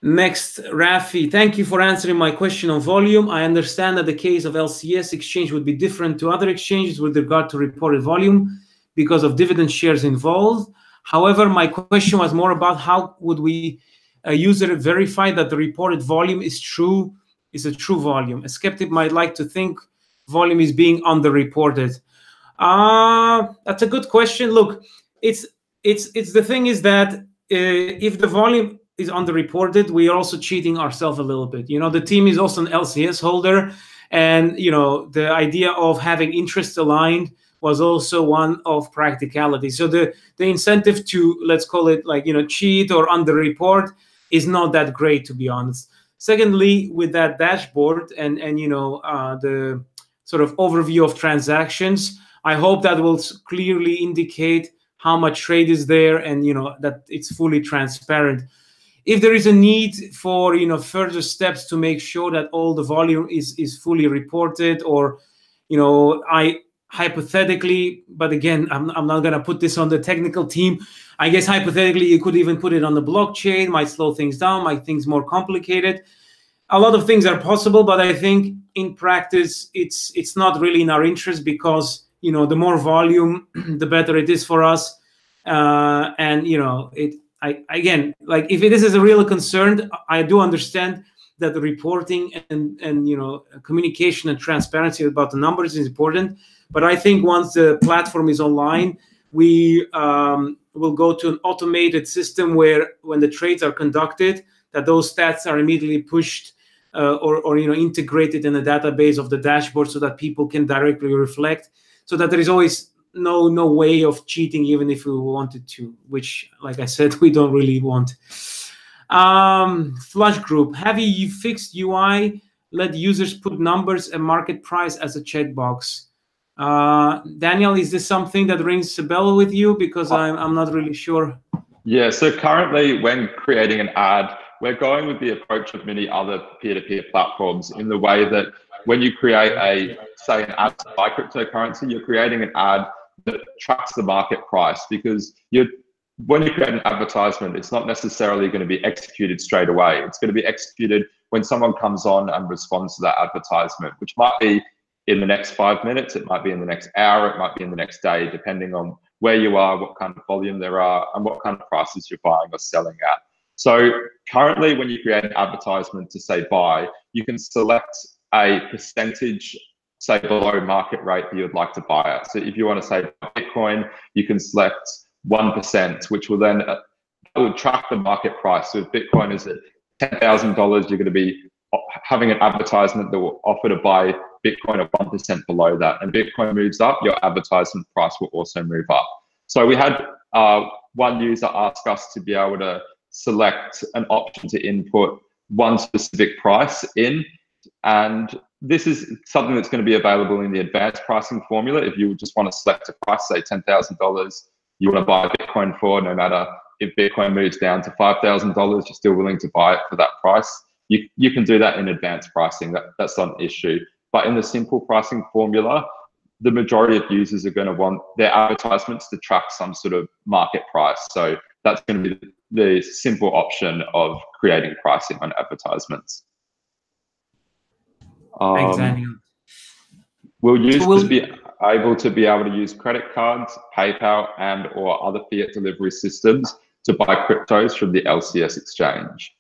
Next, Rafi, thank you for answering my question on volume. I understand that the case of LCS exchange would be different to other exchanges with regard to reported volume because of dividend shares involved. However, my question was more about how would a user verify that the reported volume is a true volume. A skeptic might like to think volume is being underreported. That's a good question. Look, it's the thing is that if the volume is underreported, we are also cheating ourselves a little bit. The team is also an LCS holder, and the idea of having interest aligned was also one of practicality. So the incentive to, let's call it like cheat or underreport is not that great, to be honest. Secondly, with that dashboard and the sort of overview of transactions, I hope that will clearly indicate how much trade is there and that it's fully transparent. If there is a need for further steps to make sure that all the volume is fully reported, or I hypothetically, but again, I'm not going to put this on the technical team. I guess hypothetically, you could even put it on the blockchain, might slow things down, might things more complicated. A lot of things are possible, but I think in practice, it's not really in our interest, because the more volume, the better it is for us. And again, like if this is a real concern, I do understand that the reporting and communication and transparency about the numbers is important. But I think once the platform is online, we will go to an automated system where when the trades are conducted, that those stats are immediately pushed or integrated in the database of the dashboard, so that people can directly reflect, so that there is always no way of cheating, even if we wanted to, which, like I said, we don't really want. Flush Group, have you fixed UI, let users put numbers and market price as a checkbox? Daniel, is this something that rings a bell with you? Because I'm not really sure. Yeah, so currently when creating an ad, we're going with the approach of many other peer-to-peer platforms, in the way that when you create say an ad to buy cryptocurrency, you're creating an ad that tracks the market price, because when you create an advertisement, it's not necessarily going to be executed straight away. It's going to be executed when someone comes on and responds to that advertisement, which might be in the next 5 minutes, it might be in the next hour, it might be in the next day, depending on where you are, what kind of volume there are, and what kind of prices you're buying or selling at. So currently, when you create an advertisement to say buy, you can select a percentage, say below market rate, that you would like to buy at. So if you want to say Bitcoin, you can select 1%, which will then track the market price. So if Bitcoin is at $10,000, you're going to be having an advertisement that will offer to buy Bitcoin at 1% below that. And Bitcoin moves up, your advertisement price will also move up. So we had one user ask us to be able to select an option to input one specific price in. And this is something that's going to be available in the advanced pricing formula. If you just want to select a price, say $10,000, you want to buy Bitcoin for, no matter if Bitcoin moves down to $5,000, you're still willing to buy it for that price. You can do that in advanced pricing. That's not an issue. But in the simple pricing formula, the majority of users are going to want their advertisements to track some sort of market price. So that's going to be the simple option of creating pricing on advertisements. Thanks, Daniel. Will users be able to use credit cards, PayPal, and or other fiat delivery systems to buy cryptos from the LCS exchange?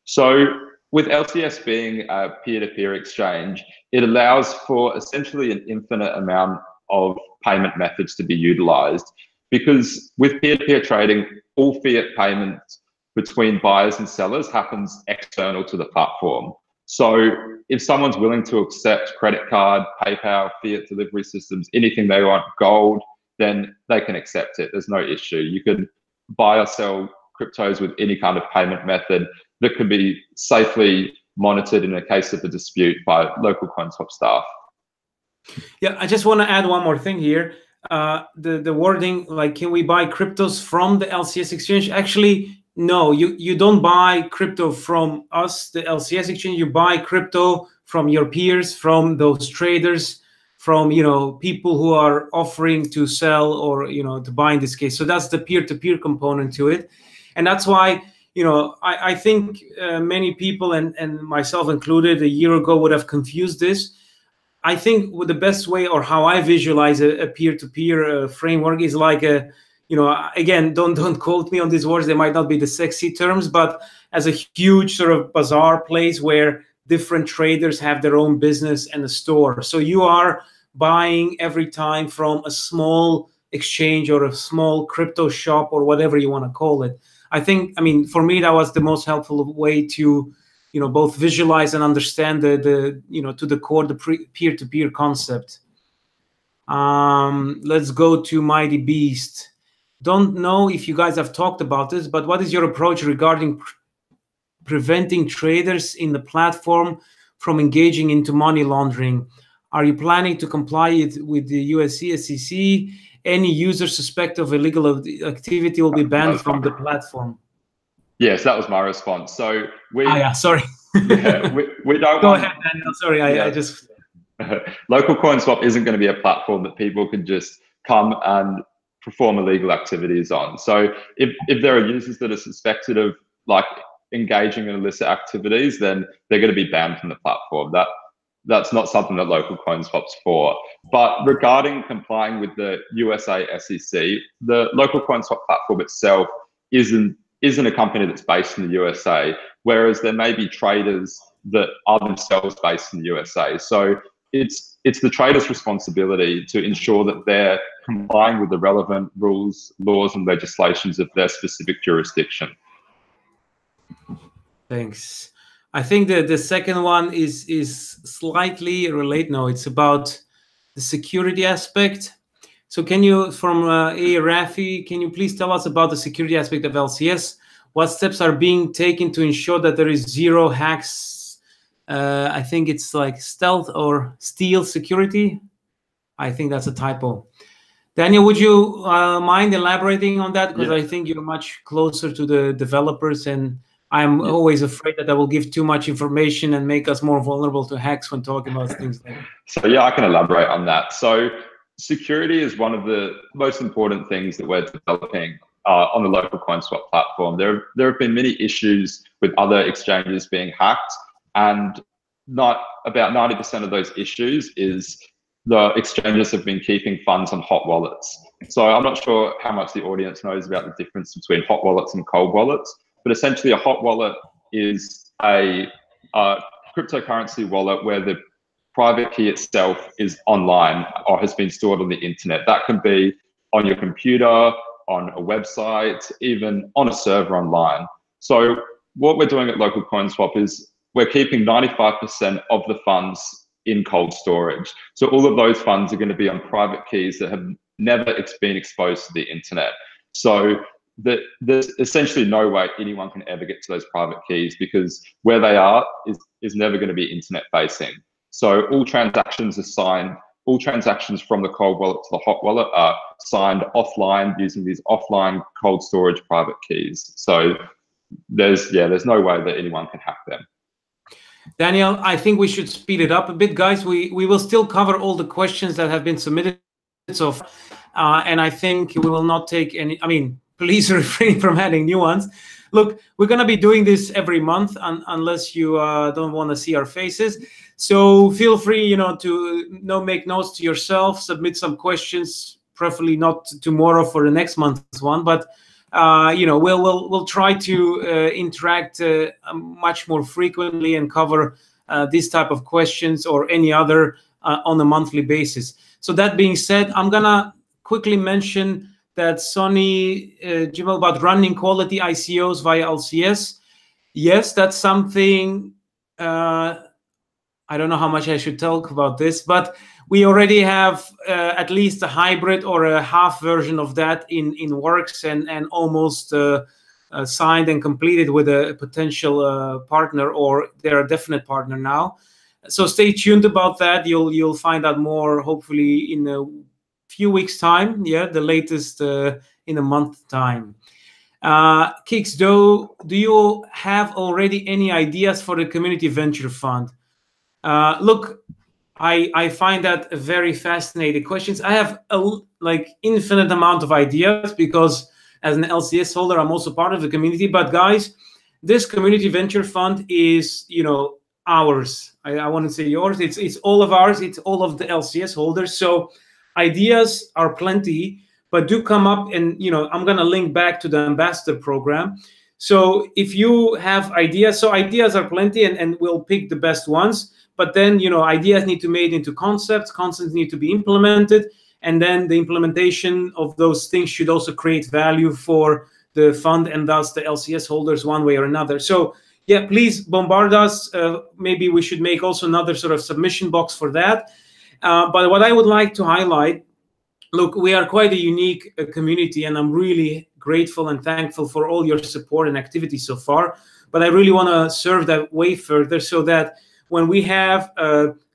So with LCS being a peer-to-peer exchange, it allows for essentially an infinite amount of payment methods to be utilized, because with peer-to-peer trading, all fiat payments between buyers and sellers happens external to the platform. So if someone's willing to accept credit card, PayPal, fiat delivery systems, anything they want, gold, then they can accept it. There's no issue. You can buy or sell cryptos with any kind of payment method that could be safely monitored in a case of a dispute by LocalCoinSwap staff. Yeah, I just want to add one more thing here. The wording, like, can we buy cryptos from the LCS exchange? Actually, no, you don't buy crypto from us, the LCS exchange. You buy crypto from your peers, from those traders, from people who are offering to sell or to buy in this case. So that's the peer-to-peer component to it, and that's why I think many people and myself included a year ago would have confused this. I think with the best way, or how I visualize a peer-to-peer framework, is like you know, again, don't quote me on these words. They might not be the sexy terms, but as a huge sort of bazaar place where different traders have their own business and a store. So you are buying every time from a small exchange or a small crypto shop or whatever you want to call it. I mean, for me, that was the most helpful way to, you know, both visualize and understand the you know, to the core, the peer-to-peer concept. Let's go to Mighty Beast. Don't know if you guys have talked about this, but what is your approach regarding preventing traders in the platform from engaging into money laundering? Are you planning to comply with the USC SEC? Any user suspect of illegal activity will be banned from the platform. Yes, that was my response. So we. Yeah, sorry. Yeah, we don't. Go ahead, Daniel. Sorry, I just. LocalCoinSwap isn't going to be a platform that people can just come and perform illegal activities on. So if there are users that are suspected of like engaging in illicit activities, then they're going to be banned from the platform. That's not something that LocalCoinSwap's for. But regarding complying with the USA SEC, the LocalCoinSwap platform itself isn't a company that's based in the USA, whereas there may be traders that are themselves based in the USA. So it's the trader's responsibility to ensure that they're complying with the relevant rules, laws, and legislations of their specific jurisdiction. Thanks. I think that the second one is slightly related. No, it's about the security aspect. So can you, from Rafi, can you please tell us about the security aspect of LCS? What steps are being taken to ensure that there is zero hacks? I think it's like stealth or steal security. I think that's a typo. Daniel, would you mind elaborating on that? Because I think you're much closer to the developers, and I'm always afraid that I will give too much information and make us more vulnerable to hacks when talking about things like that. So yeah, I can elaborate on that. So security is one of the most important things that we're developing on the LocalCoinSwap platform. There have been many issues with other exchanges being hacked, and about 90% of those issues is the exchanges have been keeping funds on hot wallets. So I'm not sure how much the audience knows about the difference between hot wallets and cold wallets, but essentially a hot wallet is a cryptocurrency wallet where the private key itself is online or has been stored on the internet. That can be on your computer, on a website, even on a server online. So what we're doing at LocalCoinSwap is we're keeping 95% of the funds in cold storage. So all of those funds are going to be on private keys that have never been exposed to the internet. So there's essentially no way anyone can ever get to those private keys, because where they are is never going to be internet facing. So all transactions are signed, all transactions from the cold wallet to the hot wallet are signed offline using these offline cold storage private keys. So there's no way that anyone can hack them. Daniel, I think we should speed it up a bit, guys. We will still cover all the questions that have been submitted so far, and I think we will not take any. I mean, please refrain from adding new ones. Look, we're going to be doing this every month, unless you don't want to see our faces. So feel free, to make notes to yourself, submit some questions, preferably not tomorrow for the next month's one, but we'll try to interact much more frequently and cover this type of questions or any other on a monthly basis. So that being said, I'm gonna quickly mention that Sonny Jamal about running quality ICOs via LCS. Yes, that's something. I don't know how much I should talk about this, but we already have at least a hybrid or a half version of that in works and almost signed and completed with a potential partner, or they're a definite partner now. So stay tuned about that. You'll find out more hopefully in a few weeks' time. Yeah, the latest in a month's time. Kix, do you have already any ideas for the community venture fund? Look, I find that a very fascinating questions. I have infinite amount of ideas because as an LCS holder, I'm also part of the community. But guys, this community venture fund is, ours. I want to say yours. It's all of ours. It's all of the LCS holders. So ideas are plenty, but do come up, and I'm going to link back to the ambassador program. So if you have ideas, so ideas are plenty, and we'll pick the best ones. But then, ideas need to be made into concepts need to be implemented, and then the implementation of those things should also create value for the fund and thus the LCS holders one way or another. So yeah, please bombard us. Maybe we should make also another sort of submission box for that. But what I would like to highlight, look, we are quite a unique community, and I'm really grateful and thankful for all your support and activity so far. But I really want to serve that way further, so that when we have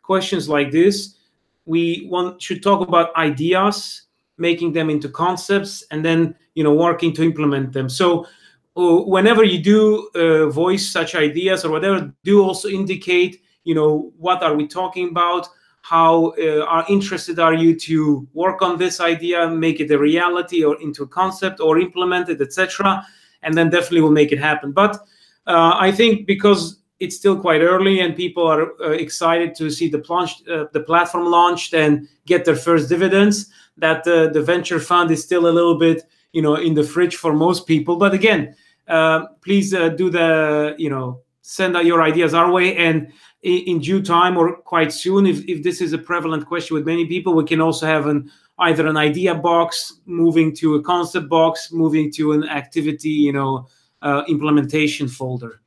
questions like this, we should talk about ideas, making them into concepts, and then working to implement them. So whenever you do voice such ideas or whatever, do also indicate what are we talking about, how interested are you to work on this idea, make it a reality or into a concept, or implement it, etc. And then definitely we'll make it happen. But I think because it's still quite early and people are excited to see the platform launched and get their first dividends, that the venture fund is still a little bit in the fridge for most people. But again, please send out your ideas our way, and in due time or quite soon, if this is a prevalent question with many people, we can also have either an idea box moving to a concept box, moving to an activity implementation folder.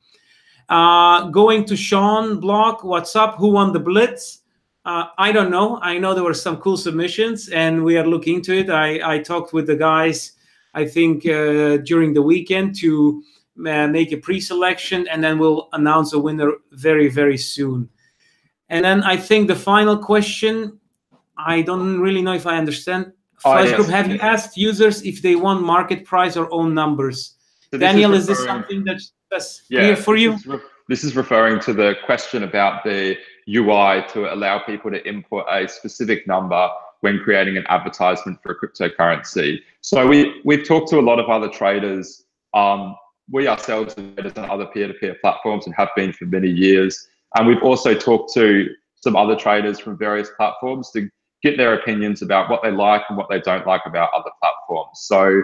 Going to Sean Block, what's up? Who won the Blitz? I don't know. I know there were some cool submissions, and we are looking into it. I talked with the guys, I think, during the weekend to make a pre-selection, and then we'll announce a winner very, very soon. And then I think the final question, I don't really know if I understand. Flash Group, have you asked users if they want market price or own numbers? So Daniel, is this something that's clear for you? This is referring to the question about the UI to allow people to input a specific number when creating an advertisement for a cryptocurrency. So we've talked to a lot of other traders. We ourselves are traders on other peer-to-peer platforms and have been for many years. And we've also talked to some other traders from various platforms to get their opinions about what they like and what they don't like about other platforms. So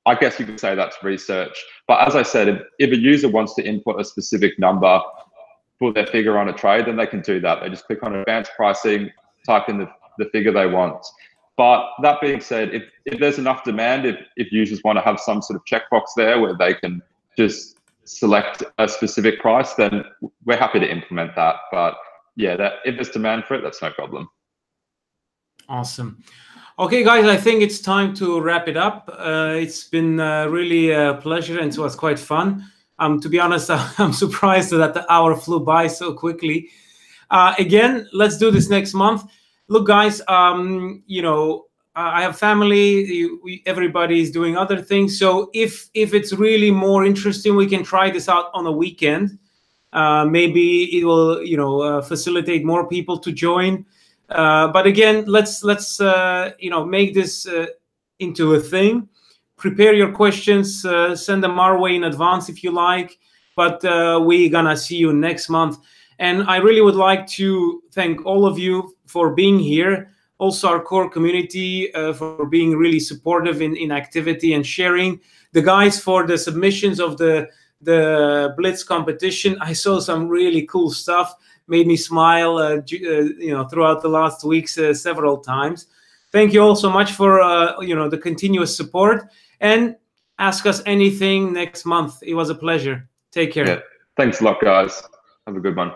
I guess you could say that's research. But as I said, if a user wants to input a specific number for their figure on a trade, then they can do that. They just click on advanced pricing, type in the figure they want. But that being said, if there's enough demand, if users want to have some sort of checkbox there where they can just select a specific price, then we're happy to implement that. But yeah, if there's demand for it, that's no problem. Awesome. Okay, guys, I think it's time to wrap it up. It's been really a pleasure, and it was quite fun. To be honest, I'm surprised that the hour flew by so quickly. Again, let's do this next month. Look, guys, I have family. Everybody's doing other things. So if it's really more interesting, we can try this out on a weekend. Maybe it will, facilitate more people to join. But again, let's make this into a thing. Prepare your questions, send them our way in advance if you like. But we're gonna see you next month. And I really would like to thank all of you for being here. Also our core community for being really supportive in activity and sharing. The guys for the submissions of the Blitz competition. I saw some really cool stuff. Made me smile, throughout the last weeks several times. Thank you all so much for the continuous support, and ask us anything next month. It was a pleasure. Take care. Yeah. Thanks a lot, guys. Have a good one.